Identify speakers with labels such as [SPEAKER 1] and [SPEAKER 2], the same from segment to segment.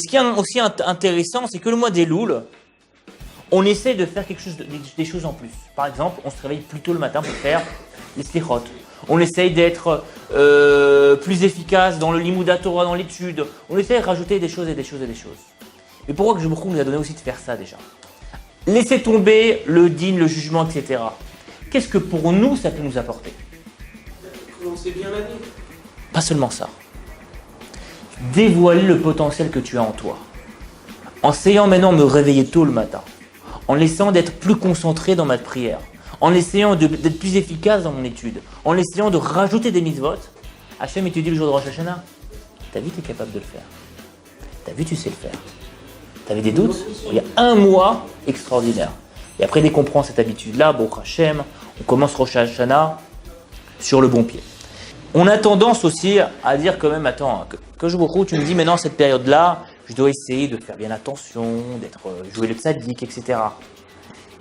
[SPEAKER 1] qui est aussi intéressant, c'est que le mois des Louls, on essaie de faire des choses en plus. Par exemple, on se réveille plus tôt le matin pour faire les slichot. On essaye d'être plus efficace dans le limouda Torah, dans l'étude. On essaie de rajouter des choses et des choses et des choses. Mais pourquoi que Akadosh Baruch Hu nous a donné aussi de faire ça déjà? Laisser tomber le din, le jugement, etc. Qu'est-ce que pour nous ça peut nous apporter?
[SPEAKER 2] Commencer bien l'année.
[SPEAKER 1] Pas seulement ça. Dévoiler le potentiel que tu as en toi. En essayant maintenant de me réveiller tôt le matin. En essayant d'être plus concentré dans ma prière. En essayant d'être plus efficace dans mon étude. En essayant de rajouter des mitzvot. Hachem étudie le jour de Rosh Hashanah. T'as vu, tu es capable de le faire. T'as vu, tu sais le faire. T'avais des doutes? Il y a un mois extraordinaire. Et après, dès qu'on prend cette habitude-là, Baruch Hashem, on commence Rosh Hashanah sur le bon pied. On a tendance aussi à dire quand même, attends, que je beaucoup, tu me dis maintenant cette période-là, je dois essayer de faire bien attention, d'être jouer le tzaddik, etc.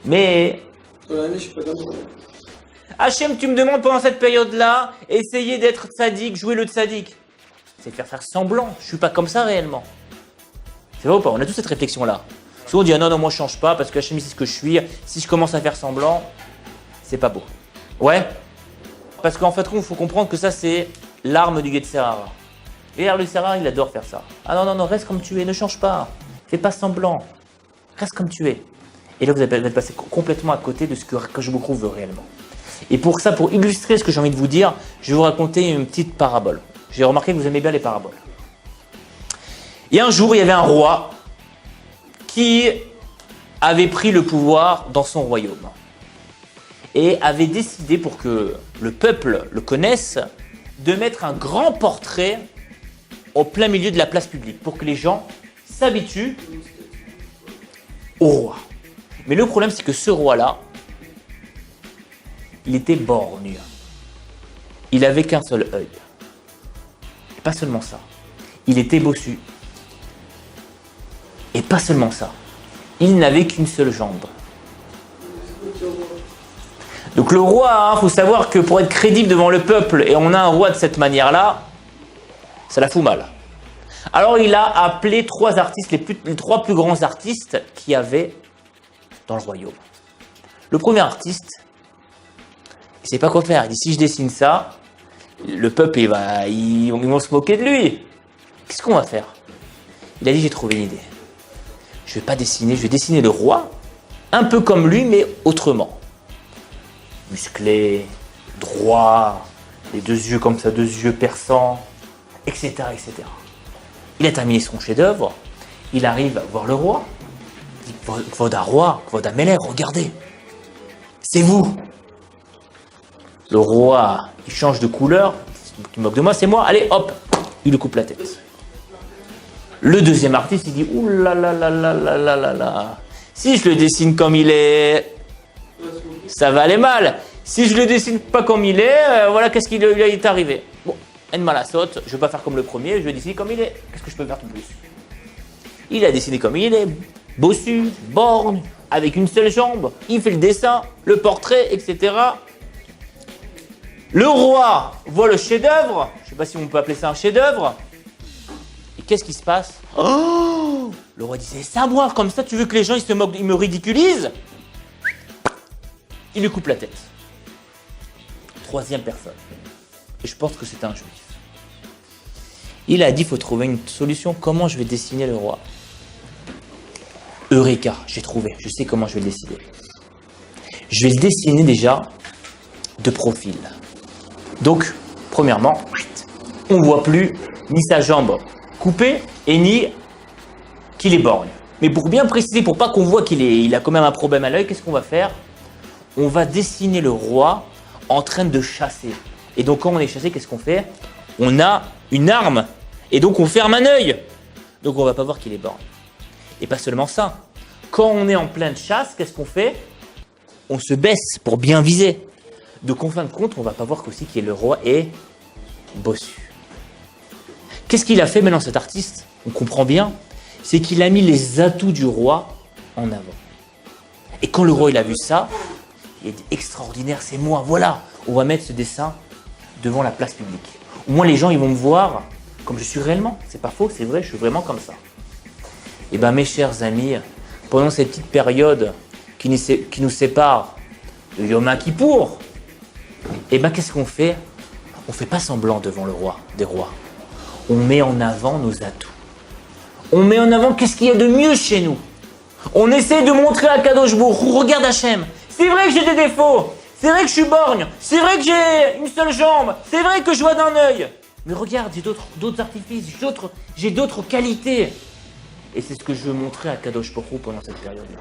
[SPEAKER 1] Mais
[SPEAKER 2] L'année, je suis pas d'accord.
[SPEAKER 1] Hachem, tu me demandes pendant cette période-là, essayer d'être tzaddik, jouer le tzaddik. C'est faire semblant, je suis pas comme ça réellement. C'est vrai ou pas? On a tous cette réflexion-là. Souvent on dit, ah non, moi je change pas parce que Hachem c'est ce que je suis. Si je commence à faire semblant, c'est pas beau. Ouais? Parce qu'en fait, il faut comprendre que ça, c'est l'arme du Yetzer Hara. Et le Yetzer Hara, il adore faire ça. Ah non, reste comme tu es, ne change pas. Fais pas semblant. Reste comme tu es. Et là, vous allez passer complètement à côté de ce que je vous veut réellement. Et pour ça, pour illustrer ce que j'ai envie de vous dire, je vais vous raconter une petite parabole. J'ai remarqué que vous aimez bien les paraboles. Il y a un jour, il y avait un roi qui avait pris le pouvoir dans son royaume et avait décidé, pour que le peuple le connaisse, de mettre un grand portrait au plein milieu de la place publique pour que les gens s'habituent au roi. Mais le problème, c'est que ce roi-là, il était borgne. Il avait qu'un seul œil. Et pas seulement ça. Il était bossu. Et pas seulement ça. Il n'avait qu'une seule jambe. Donc le roi, faut savoir que pour être crédible devant le peuple, et on a un roi de cette manière-là, ça la fout mal. Alors il a appelé trois artistes, les trois plus grands artistes qu'il y avait dans le royaume. Le premier artiste, il ne sait pas quoi faire. Il dit, si je dessine ça, le peuple, ils vont se moquer de lui. Qu'est-ce qu'on va faire? Il a dit, j'ai trouvé une idée. Je ne vais pas dessiner, je vais dessiner le roi, un peu comme lui, mais autrement. Musclé, droit, les deux yeux comme ça, deux yeux perçants, etc., etc. Il a terminé son chef-d'œuvre, il arrive à voir le roi. Il dit, Kvoda roi, Kvoda Meler, regardez, c'est vous. Le roi, il change de couleur, tu moques de moi, c'est moi, allez, hop, il lui coupe la tête. Le deuxième artiste, il dit, ouh là là là là là là là là, si je le dessine comme il est, ça va aller mal. Si je le dessine pas comme il est, voilà qu'est-ce qui lui est arrivé. Bon, en mal à saute, je vais pas faire comme le premier, je vais dessiner comme il est. Qu'est-ce que je peux faire de plus? Il a dessiné comme il est, bossu, borgne, avec une seule jambe. Il fait le dessin, le portrait, etc. Le roi voit le chef-d'œuvre. Je sais pas si on peut appeler ça un chef-d'œuvre. Et qu'est-ce qui se passe? Oh, le roi dit, c'est ça moi, comme ça tu veux que les gens ils se moquent, ils me ridiculisent? Il lui coupe la tête. Troisième personne. Et je pense que c'est un juif. Il a dit, il faut trouver une solution. Comment je vais dessiner le roi? Eureka, j'ai trouvé. Je sais comment je vais le dessiner. Je vais le dessiner déjà de profil. Donc, premièrement, on ne voit plus ni sa jambe coupée et ni qu'il est borgne. Mais pour bien préciser, pour pas qu'on voit qu'il a quand même un problème à l'œil, qu'est-ce qu'on va faire? On va dessiner le roi en train de chasser. Et donc quand on est chassé, qu'est-ce qu'on fait? On a une arme. Et donc on ferme un œil. Donc on ne va pas voir qu'il est borgne. Et pas seulement ça. Quand on est en pleine chasse, qu'est-ce qu'on fait? On se baisse pour bien viser. Donc en fin de compte, on ne va pas voir qu'aussi que le roi est bossu. Qu'est-ce qu'il a fait maintenant cet artiste? On comprend bien. C'est qu'il a mis les atouts du roi en avant. Et quand le roi il a vu ça, il a dit extraordinaire, c'est moi, voilà, on va mettre ce dessin devant la place publique. Au moins les gens ils vont me voir comme je suis réellement. C'est pas faux, c'est vrai, je suis vraiment comme ça. Eh bien mes chers amis, pendant cette petite période qui nous sépare de Yom Kippour, eh bien qu'est-ce qu'on fait? On ne fait pas semblant devant le roi des rois. On met en avant nos atouts. On met en avant qu'est-ce qu'il y a de mieux chez nous. On essaie de montrer à Kadosh Baruch Hu, regarde Hachem, c'est vrai que j'ai des défauts, c'est vrai que je suis borgne, c'est vrai que j'ai une seule jambe, c'est vrai que je vois d'un œil. Mais regarde, j'ai d'autres artifices, j'ai d'autres qualités. Et c'est ce que je veux montrer à Kadosh Baruch Hu pendant cette période-là.